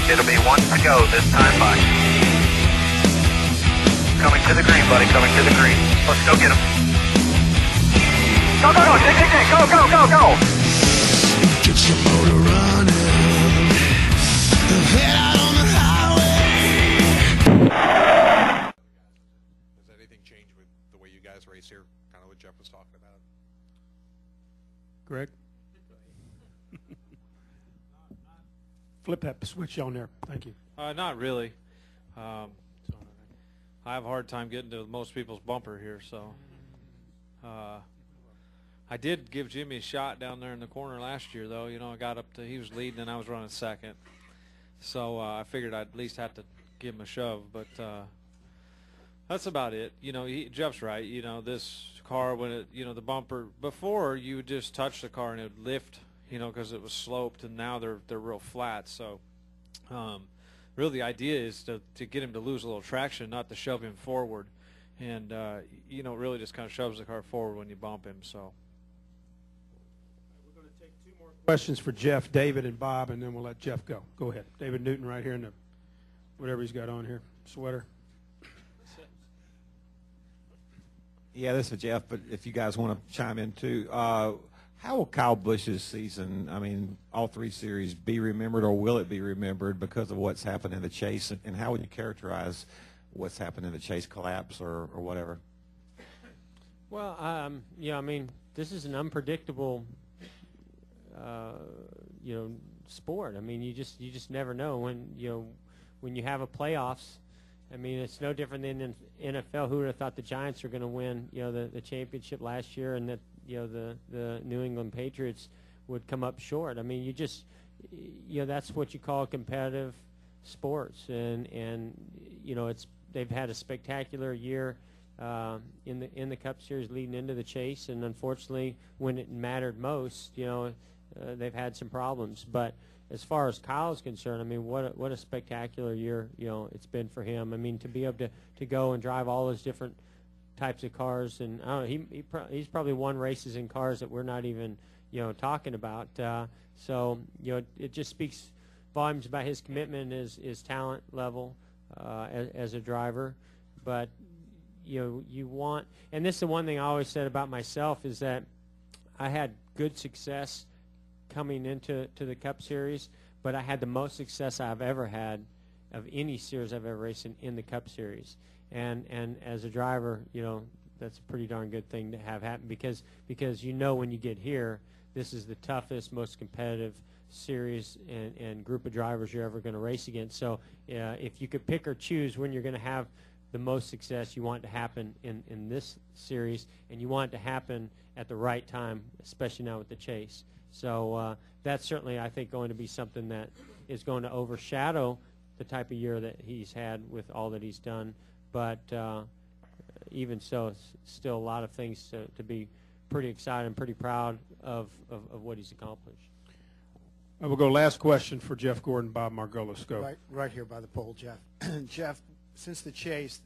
It'll be 1 to go this time by. Coming to the green, buddy, coming to the green. Let's go get him. Go, go, go, go, go, go, go. Get your motor running. Head out on the highway. Has anything changed with the way you guys race here? Kind of what Jeff was talking about. Greg? Flip that switch on there. Thank you. Not really. I have a hard time getting to most people's bumper here, so I did give Jimmy a shot down there in the corner last year, though. You know, I got up to, he was leading and I was running second, so I figured I'd at least have to give him a shove, but that's about it. You know, Jeff's right. You know, this car, when it, you know, the bumper, before you would just touch the car and it would lift, you know, because it was sloped, and now they're real flat. So really the idea is to get him to lose a little traction, not to shove him forward. And, you know, it really just kind of shoves the car forward when you bump him. So We're going to take 2 more questions for Jeff, David, and Bob, and then we'll let Jeff go. Go ahead. David Newton right here in the, whatever he's got on here, sweater. Yeah, this is Jeff, but if you guys want to chime in too, how will Kyle Busch's season, I mean, all 3 series, be remembered, or will it be remembered because of what's happened in the chase? And how would you characterize what's happened in the chase collapse or whatever? Well, yeah, I mean, this is an unpredictable, you know, sport. I mean, you just never know when you have a playoffs. I mean, it's no different than in NFL. Who would have thought the Giants were going to win, you know, the championship last year, and that, you know, the New England Patriots would come up short. I mean, you know, that's what you call competitive sports, and you know, they've had a spectacular year in the Cup Series leading into the chase, and unfortunately, when it mattered most, you know, they've had some problems. But as far as Kyle is concerned, I mean, what a spectacular year, you know, it's been for him. I mean, to be able to go and drive all those different types of cars, and I don't know, he's probably won races in cars that we're not even, you know, talking about. So, you know, it just speaks volumes about his commitment, his talent level as a driver. But, you know, you want, and this is the one thing I always said about myself, is that I had good success coming into the Cup Series, but I had the most success I've ever had of any series I've ever raced in the Cup Series. And as a driver, you know, that's a pretty darn good thing to have happen, because you know, when you get here, this is the toughest, most competitive series and group of drivers you're ever going to race against. So if you could pick or choose when you're going to have the most success, you want it to happen in this series, and you want it to happen at the right time, especially now with the chase. So that's certainly, I think, going to be something that is going to overshadow the type of year that he's had with all that he's done. But even so, it's still a lot of things to be pretty excited and pretty proud of what he's accomplished. We'll go last question for Jeff Gordon, Bob Margolis. Go. Right here by the pole, Jeff. Jeff, since the chase,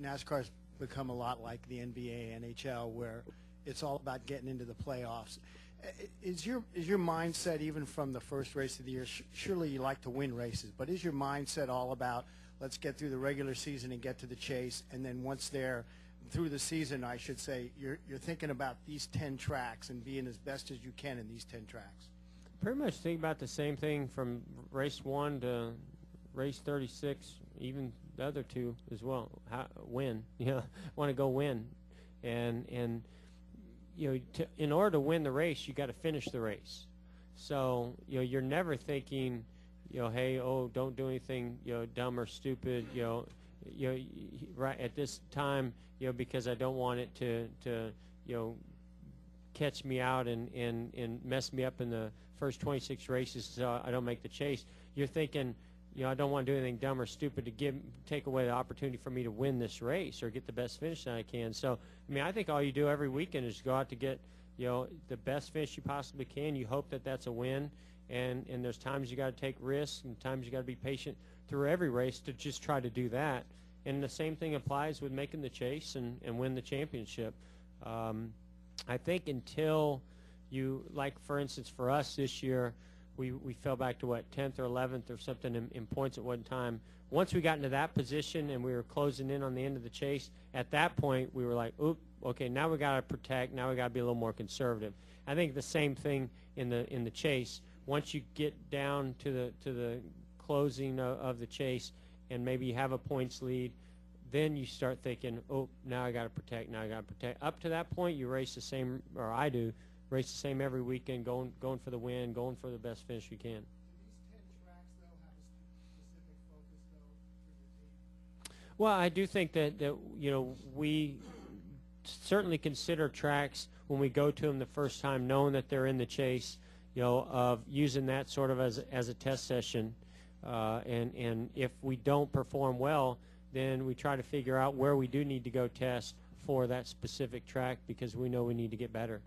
NASCAR's become a lot like the NBA, NHL, where it's all about getting into the playoffs. Is your mindset, even from the first race of the year, surely you like to win races, but is your mindset all about, let's get through the regular season and get to the chase, and then once they're through the season, I should say, you're thinking about these 10 tracks and being as best as you can in these 10 tracks? Pretty much think about the same thing from race 1 to race 36, even the other 2 as well. Win, you know, want to go win, and you know, in order to win the race, you got to finish the race. So, you know, you're never thinking, you know, hey, oh, don't do anything, you know, dumb or stupid, you know, right at this time, you know, because I don't want it to you know, catch me out and mess me up in the first 26 races, so I don't make the chase. You're thinking, you know, I don't want to do anything dumb or stupid to take away the opportunity for me to win this race or get the best finish that I can. So, I mean, I think all you do every weekend is go out to get, you know, the best finish you possibly can. You hope that that's a win, and there's times you got to take risks, and times you got to be patient through every race to just try to do that. And the same thing applies with making the chase and win the championship. I think until you, like for instance for us this year, we fell back to what 10th or 11th or something in points at one time. Once we got into that position and we were closing in on the end of the chase, at that point we were like, oop, okay, now we got to protect. Now we got to be a little more conservative. I think the same thing in the chase. Once you get down to the closing of the chase and maybe you have a points lead, then you start thinking, oh, now I got to protect. Now I got to protect. Up to that point, you race the same, or I do, race the same every weekend, going for the win, going for the best finish you can. Well, I do think that you know, we certainly consider tracks when we go to them the first time, knowing that they're in the chase, you know, of using that sort of as a test session. And if we don't perform well, then we try to figure out where we do need to go test for that specific track because we know we need to get better.